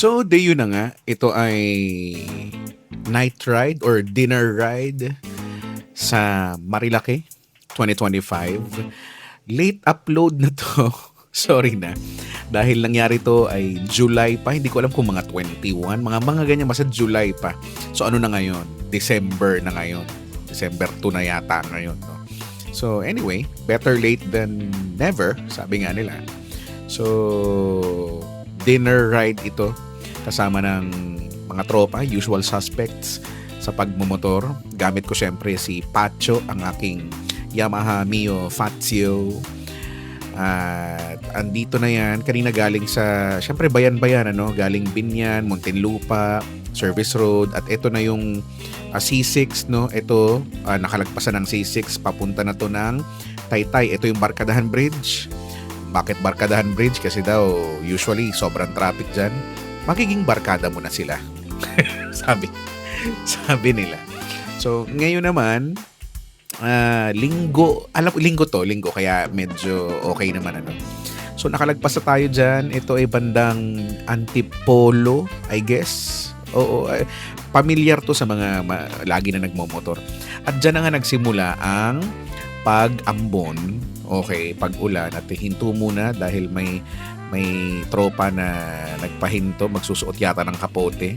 So, de yun na nga. Ito ay night ride or dinner ride sa Marilaki 2025. Late upload na to. Sorry na. Dahil nangyari to ay July pa. Hindi ko alam kung mga 21. Mga ganyan. Basta July pa. So, ano na ngayon? December na ngayon. December 2 na yata ngayon. No? So, anyway. Better late than never. Sabi nga nila. So, dinner ride ito. Kasama ng mga tropa. Usual suspects sa pagmumotor. Gamit ko syempre si Pacho, ang aking Yamaha Mio Fazio. At andito na yan, kanina galing sa, syempre bayan-bayan, ano? Galing Binyan, Muntinlupa, Service Road, at ito na yung C6, no? Ito, nakalagpasan ng C6, papunta na to ng Taytay. Ito yung Barkadahan Bridge. Bakit Barkadahan Bridge? Kasi daw, usually, sobrang traffic dyan. Magiging barkada mo na sila. sabi nila. So, ngayon naman, linggo kaya medyo okay naman, ano. So nakalagpas na tayo dyan. Ito ay bandang Antipolo, I guess. Oo, familiar to sa mga lagi na nagmomotor. At dyan na nga nagsimula ang pag-ambon. Okay, pag-ulan. At hinto muna dahil may tropa na nagpahinto, magsusuot yata ng kapote.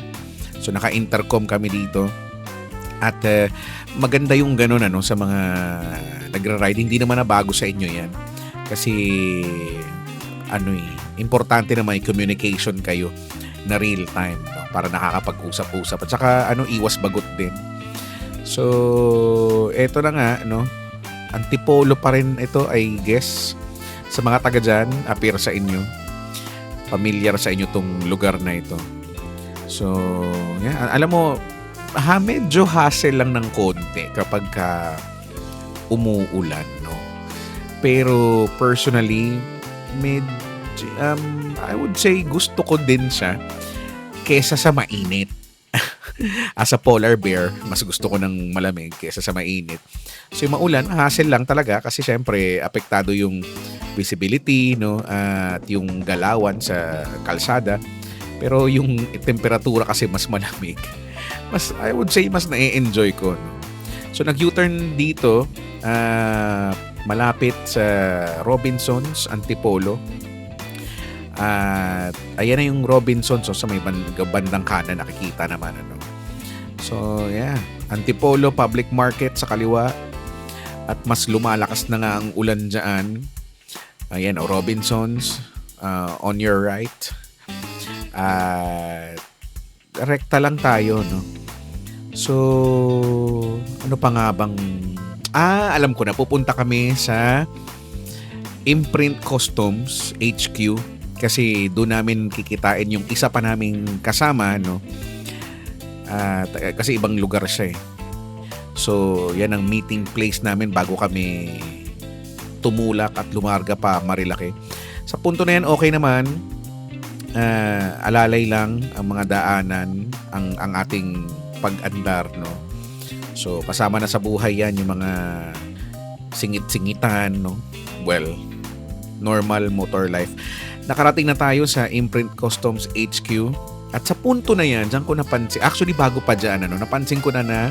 So naka-intercom kami dito. At maganda yung ganun, ano, sa mga nagra-ride. Hindi naman na bago sa inyo yan. Kasi importante na may communication kayo na real time, no? Para nakakapag-usap-usap. At saka iwas bagot din. So, eto na nga, no? Antipolo pa rin ito, I guess. Sa mga taga dyan, appear sa inyo. Familiar sa inyo tong lugar na ito. So, yeah, alam mo, medyo hassle lang ng konti kapag umuulan, no? Pero personally, I would say gusto ko din siya kesa sa mainit. As a polar bear, mas gusto ko ng malamig kesa sa mainit. So yung maulan, hassle lang talaga kasi syempre apektado yung visibility, no? At yung galawan sa kalsada. Pero yung temperatura kasi mas malamig. I would say mas na-enjoy ko, no? So nag-U-turn dito, malapit sa Robinsons, Antipolo. At ayan na yung Robinsons, so sa may bandang kanan nakikita naman, ano. So yeah, Antipolo Public Market sa kaliwa. At mas lumalakas na nga ang ulan dyan. Ayan, Robinsons on your right. At rekta lang tayo, no? So, ano pa nga bang... alam ko na, pupunta kami sa Imprint Customs HQ kasi doon namin kikitain yung isa pa naming kasama, no? Kasi ibang lugar siya, eh. So, yan ang meeting place namin bago kami tumulak at lumarga pa Marilaki. Sa punto na yan, okay naman. Alalay lang ang mga daanan, ang ating pag-andar, no? So, kasama na sa buhay yan yung mga singit-singitan, no? Well, normal motor life. Nakarating na tayo sa Imprint Customs HQ. At sa punto na yan, dyan ko napansin, actually bago pa dyan, napansin ko na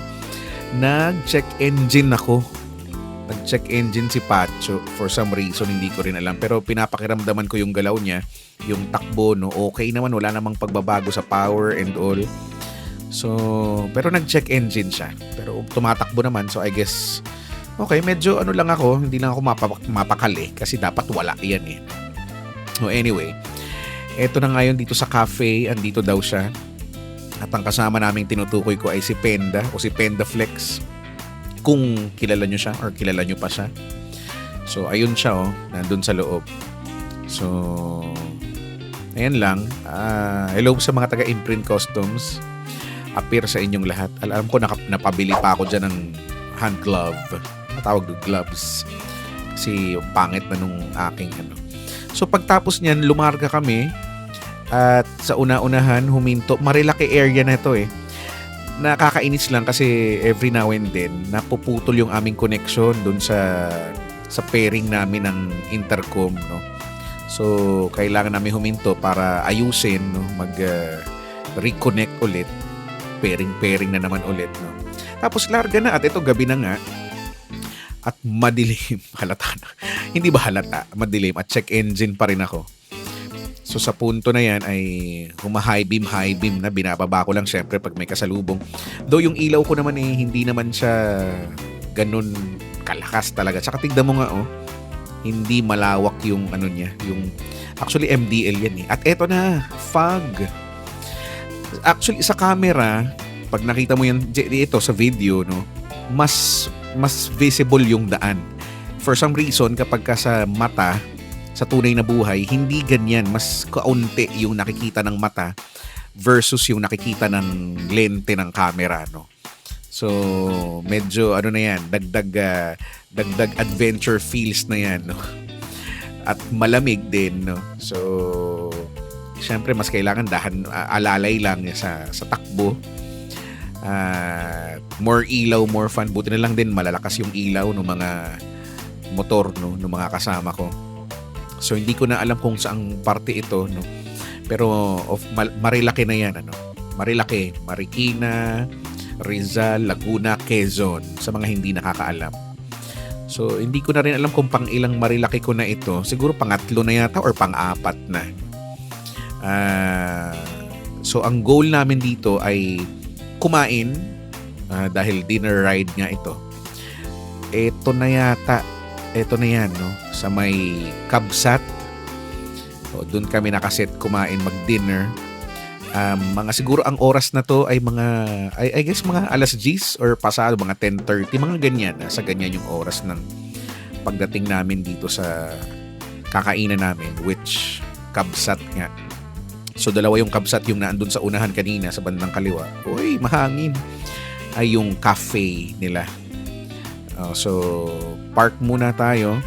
nag-check engine ako. Nag-check engine si Pacho. For some reason, hindi ko rin alam. Pero pinapakiramdaman ko yung galaw niya, yung takbo, no? Okay naman, wala namang pagbabago sa power and all. So, pero nag-check engine siya. Pero tumatakbo naman, so I guess, okay, medyo lang ako, hindi lang ako mapakali kasi dapat wala yan, eh. So anyway, eto na ngayon dito sa cafe, andito daw siya. At ang kasama naming tinutukoy ko ay si Penda o si Penda Flex. Kung kilala nyo siya or kilala nyo pa siya. So ayun siya, nandun sa loob. So ayan lang. Hello sa mga taga-Imprint Customs. Appear sa inyong lahat. Alam ko napabili pa ako dyan ng hand glove. Matawag ng gloves. Kasi pangit na nung aking So pagtapos niyan, lumarga kami. At sa una-unahan, huminto. Marilaki area na ito, eh. Nakakainis lang kasi every now and then, napuputol yung aming connection dun sa pairing namin ng intercom, no? So, kailangan namin huminto para ayusin, no? Reconnect ulit. Pairing na naman ulit, no? Tapos larga na at ito gabi na nga at madilim. Halata na. Hindi ba halata? Madilim at check engine pa rin ako. So sa punto na yan ay high beam na, binababa ko lang syempre pag may kasalubong. Though yung ilaw ko naman hindi naman siya ganun kalakas talaga. Tsaka tignan mo nga hindi malawak yung ano niya, yung actually MDL yan At eto na, fog. Actually sa camera, pag nakita mo yan dito sa video, no, mas visible yung daan. For some reason, kapag ka sa mata, sa tunay na buhay, hindi ganyan. Mas kaunti yung nakikita ng mata versus yung nakikita ng lente ng camera, no. So, medyo ano na yan, dagdag adventure feels na yan, no. At malamig din, no. So, syempre mas kailangan alalay lang sa takbo. More ilaw, more fun. Buti na lang din malalakas yung ilaw ng mga motor, no, ng mga kasama ko. So hindi ko na alam kung saang parte ito, no. Pero Marilaki na 'yan, Marilaki, Marikina, Rizal, Laguna, Quezon sa mga hindi nakakaalam. So hindi ko na rin alam kung pang ilang Marilaki ko na ito. Siguro pangatlo na yata or pang-apat na. So ang goal namin dito ay kumain dahil dinner ride nga ito. Ito na yan, no, sa may Kabsat. Doon kami nakaset kumain, mag-dinner. Mga siguro ang oras na to ay mga I guess mga alas 10 or pasado, mga 10:30, mga ganyan. Sa ganyan yung oras ng pagdating namin dito sa kakainan namin, which Kabsat nga. So dalawa yung Kabsat, yung naandun sa unahan kanina sa bandang kaliwa. Uy, mahangin. Ay yung cafe nila. So park muna tayo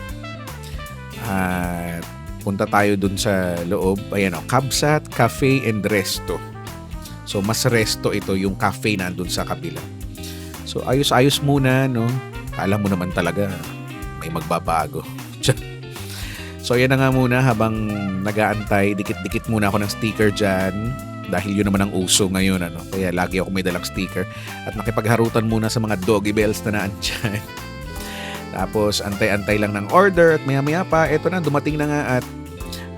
at punta tayo dun sa loob. Ayan Kabsat Cafe and Resto. So mas resto ito, yung cafe na andun sa kabila. So ayos-ayos muna, no. Alam mo naman talaga may magbabago. So yan na nga muna, habang nag-aantay, dikit-dikit muna ako ng sticker dyan dahil yun naman ang uso ngayon, Kaya lagi ako may dalang sticker at nakipagharutan muna sa mga doggy bells na naandyan. Tapos antay-antay lang ng order at maya-maya pa, eto na, dumating na nga at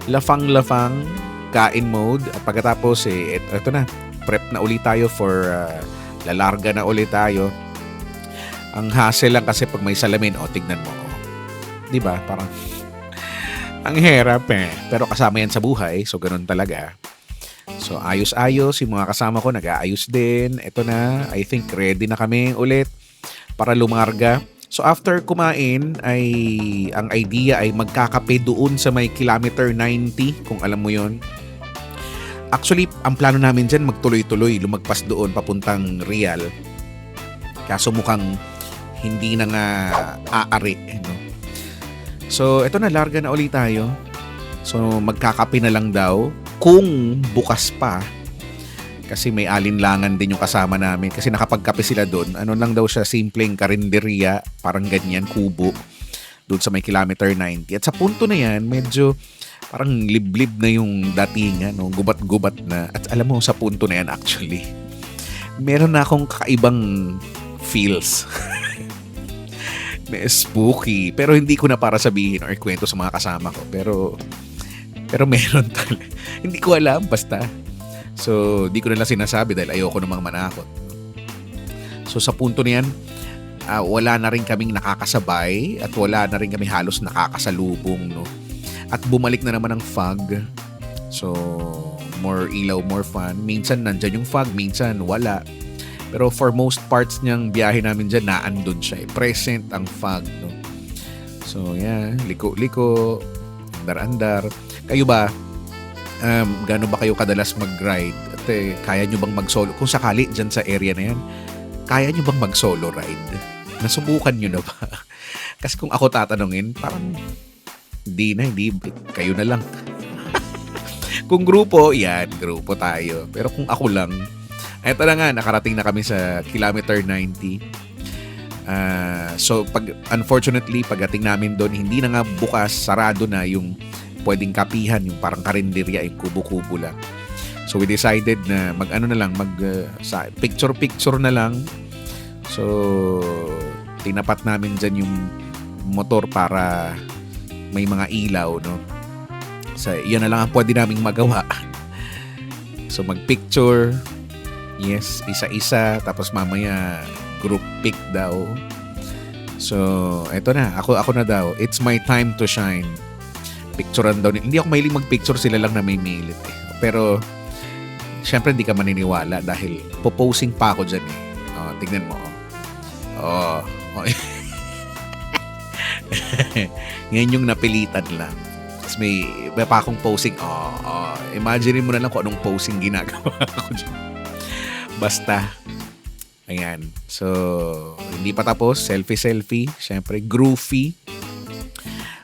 lafang-lafang kain mode. At pagkatapos eto na, prep na ulit tayo for lalarga na ulit tayo. Ang hassle lang kasi pag may salamin, tignan mo. Diba? Parang ang hirap Pero kasama yan sa buhay, so ganun talaga. So ayos-ayos, yung mga kasama ko nag-aayos din. Eto na, I think ready na kami ulit para lumarga. So after kumain ay ang idea ay magkakape doon sa may kilometer 90, kung alam mo yon. Actually, ang plano namin dyan magtuloy-tuloy, lumagpas doon papuntang Real. Kaso mukhang hindi na nga aari, no? So eto na, larga na ulit tayo. So magkakape na lang daw kung bukas pa. Kasi may alinlangan din yung kasama namin. Kasi nakapagkape sila doon. Ano lang daw siya, simpleng karinderya. Parang ganyan, kubo. Doon sa may kilometer 90. At sa punto na yan, medyo parang liblib na yung datingan. No? Gubat-gubat na. At alam mo, sa punto na yan actually, meron na akong kakaibang feels. May spooky. Pero hindi ko na para sabihin or kwento sa mga kasama ko. Pero meron talaga. Hindi ko alam, basta. So, di ko na lang sinasabi dahil ayoko namang manakot. So, sa punto na yan, wala na rin kaming nakakasabay at wala na rin kami halos nakakasalubong, no? At bumalik na naman ang fog. So, more ilaw, more fun. Minsan nandyan yung fog, minsan wala. Pero for most parts niyang biyahe namin dyan, naandun siya. Present ang fog, no? So, yeah, liko-liko, andar-andar. Kayo ba? Gaano ba kayo kadalas mag-ride? At kaya nyo bang mag-solo? Kung sakali dyan sa area na yan, kaya nyo bang mag-solo ride? Nasubukan nyo na ba? Kasi kung ako tatanungin, parang hindi. Kayo na lang. Kung grupo, yan, grupo tayo. Pero kung ako lang, eto na nga, nakarating na kami sa kilometer 90. So, unfortunately, pagdating namin doon, hindi na nga bukas, sarado na yung pwedeng kapihan, yung parang karinderya, yung kubo-kubo lang. So we decided na sa picture-picture na lang. So tinapat namin dyan yung motor para may mga ilaw, no? So yan na lang ang pwede naming magawa. So magpicture, yes, isa-isa, tapos mamaya group pic daw. So eto na, ako na daw. It's my time to shine. Picturean daw. Hindi ako mahilig magpicture, sila lang na may milit eh. Pero syempre hindi ka maniniwala dahil poposing pa ako dyan eh. Oh, tignan mo. Oh. Ngayon yung napilitan lang. Tapos may pa akong posing. Imagine mo na lang kung anong posing ginagawa ko dyan. Basta. Ayan. So, hindi pa tapos. Selfie. Syempre, groovy.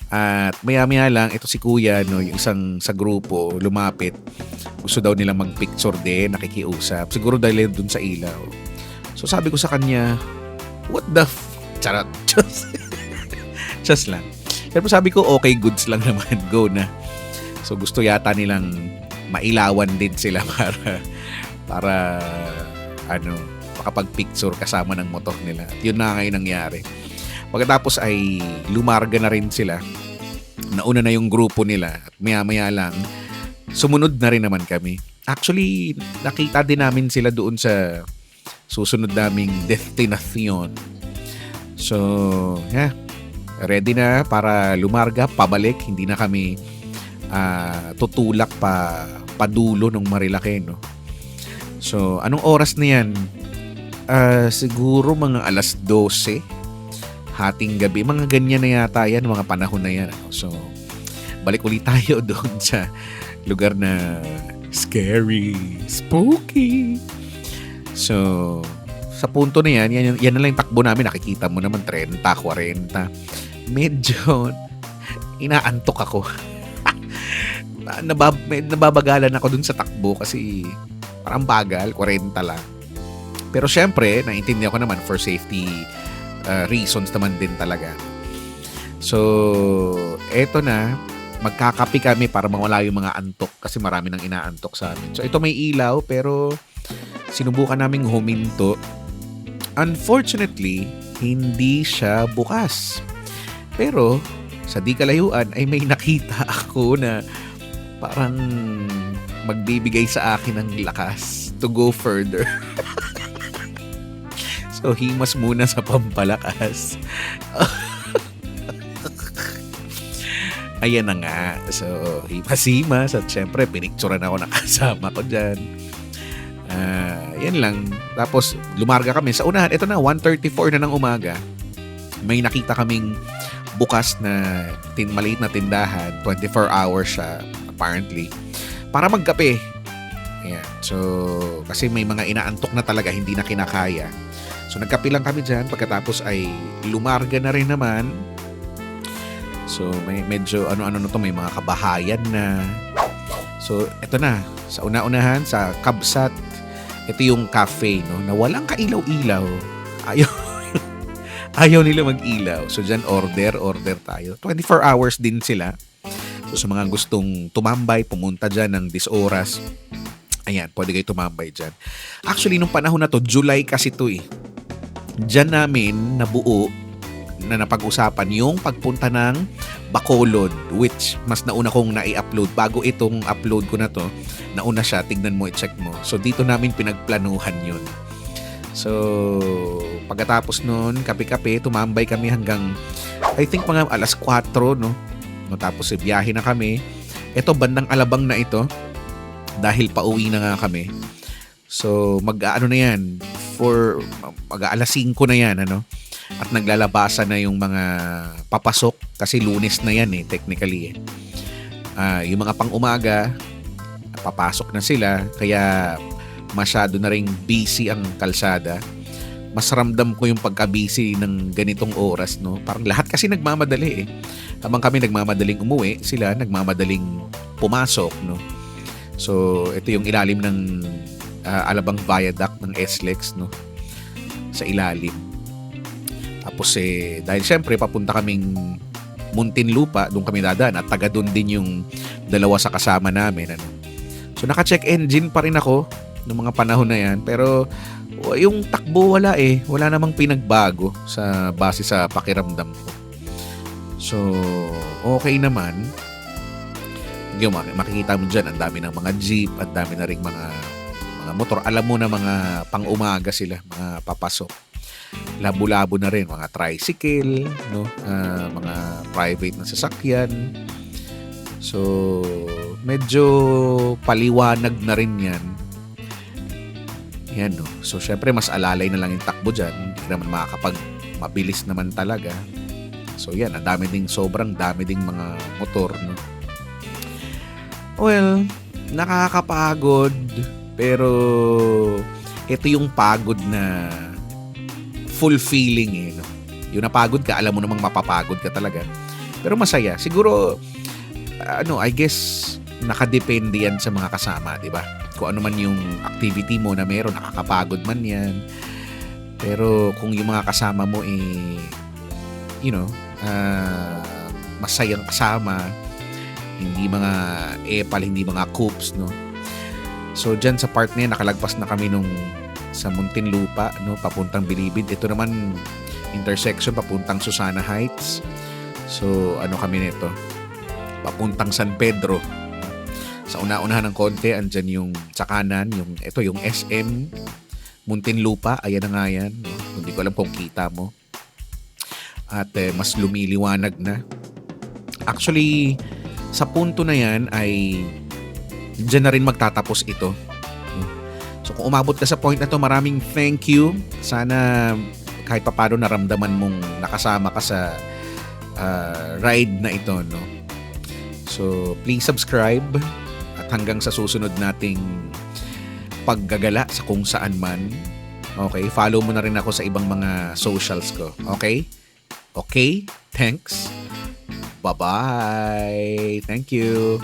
At maya-maya lang, ito si Kuya, no, yung isang sa grupo, lumapit. Gusto daw nila mag-picture din, nakikiusap. Siguro dahil dun sa ilaw. So, sabi ko sa kanya, what the charot. Just lang. Pero sabi ko, okay, goods lang naman. Go na. So, gusto yata nilang mailawan din sila para makapag-picture kasama ng motor nila. At yun na ngayon nangyari. Pagkatapos ay lumarga na rin sila. Nauna na yung grupo nila. At maya-maya lang, sumunod na rin naman kami. Actually, nakita din namin sila doon sa susunod naming destination. So, yeah. Ready na para lumarga, pabalik. Hindi na kami tutulak padulo ng Marilake, no? So, anong oras na yan? Siguro mga alas 12, hating gabi. Mga ganyan na yata yan, mga panahon na yan. So, balik ulit tayo doon sa lugar na scary, spooky. So, sa punto na yan na lang yung takbo namin. Nakikita mo naman 30, 40. Medyo inaantok ako. Nababagalan ako dun sa takbo kasi parang bagal, 40 lang. Pero syempre, naiintindihan ko naman for safety reasons naman din talaga. So, eto na, magkakapi kami para mawala yung mga antok kasi marami nang inaantok sa amin. So, ito may ilaw pero sinubukan naming huminto. Unfortunately, hindi siya bukas. Pero, sa di kalayuan ay may nakita ako na parang magbibigay sa akin ng lakas to go further. So, himas muna sa pampalakas. Ayan na nga. So, himas-himas at syempre, pinicturean ako na kasama ko dyan. Yan lang. Tapos, lumarga kami. Sa unahan, ito na, 1:34 na ng umaga. May nakita kaming bukas na maliit na tindahan. 24 hours siya, apparently. Para magkape. Ayan. So, kasi may mga inaantok na talaga, hindi na kinakaya. So, nagkape lang kami dyan. Pagkatapos ay lumarga na rin naman. So, may medyo ano-ano na to, may mga kabahayan na. So, ito na. Sa una-unahan, sa Kabsat, ito yung cafe, no, na walang kailaw-ilaw. Ayaw nila mag-ilaw. So, dyan order tayo. 24 hours din sila. So, sa mga gustong tumambay, pumunta dyan ng 10 oras. Ayan, pwede kayo tumambay dyan. Actually, nung panahon na to, July kasi to eh. Dyan namin nabuo na napag-usapan yung pagpunta ng Bacolod, which mas nauna kong nai-upload. Bago itong upload ko na to, nauna siya, tignan mo, i-check mo. So, dito namin pinagplanuhan yun. So, pagkatapos nun, kape-kape, tumambay kami hanggang, I think mga alas 4, no? Tapos, biyahe na kami. Ito, bandang Alabang na ito. Dahil pauwi na nga kami. So, mag-aano na yan. Mag-alas 5 na yan, ano? At naglalabasan na yung mga papasok. Kasi Lunes na yan eh, technically eh. Yung mga pang-umaga, papasok na sila. Kaya, masyado na ring busy ang kalsada. Mas ramdam ko yung pagka-busy ng ganitong oras, no? Parang lahat kasi nagmamadali eh. Habang kami nagmamadaling umuwi, sila nagmamadaling pumasok, no? So, ito yung ilalim ng Alabang Viaduct ng SLEX, no? Sa ilalim. Tapos dahil syempre papunta kaming Muntinlupa, doon kami dadaan at taga doon din yung dalawa sa kasama namin. Ano. So naka-check engine pa rin ako noong mga panahon na yan, pero yung takbo wala eh. Wala namang pinagbago sa base sa pakiramdam ko. So, okay naman. Makikita mo dyan, ang dami ng mga jeep, ang dami na rin mga motor. Alam mo na mga pang-umaga sila, mga papasok. Labo-labo na rin, mga tricycle, no? Mga private na sasakyan. So, medyo paliwanag na rin yan. Yan, no? So, syempre, mas alalay na lang yung takbo dyan. Hindi naman mabilis naman talaga. So, yan, sobrang dami ding mga motor, no? Well, nakakapagod, pero ito yung pagod na fulfilling eh, no? Yung napagod ka, alam mo namang mapapagod ka talaga. Pero masaya. Siguro, I guess, nakadepende yan sa mga kasama, di ba? Kung ano man yung activity mo na meron, nakakapagod man yan. Pero kung yung mga kasama mo masayang kasama, hindi mga epal, hindi mga coops, no? So, dyan sa part na yan, nakalagpas na kami sa Muntinlupa, no? Papuntang Bilibid. Ito naman, intersection, papuntang Susana Heights. So, kami nito? Papuntang San Pedro. Sa una-unahan ng konti, andyan yung sa kanan, yung SM, Muntinlupa. Ayan na nga yan. No? Hindi ko alam kung kita mo. At mas lumiliwanag na. Actually, sa punto na yan ay dyan na rin magtatapos ito. So kung umabot ka sa point na to, maraming thank you. Sana kahit papano naramdaman mong nakasama ka sa ride na ito, no? So please subscribe at hanggang sa susunod nating paggagala sa kung saan man. Okay, follow mo na rin ako sa ibang mga socials ko. Okay? Okay, thanks. Bye-bye. Thank you.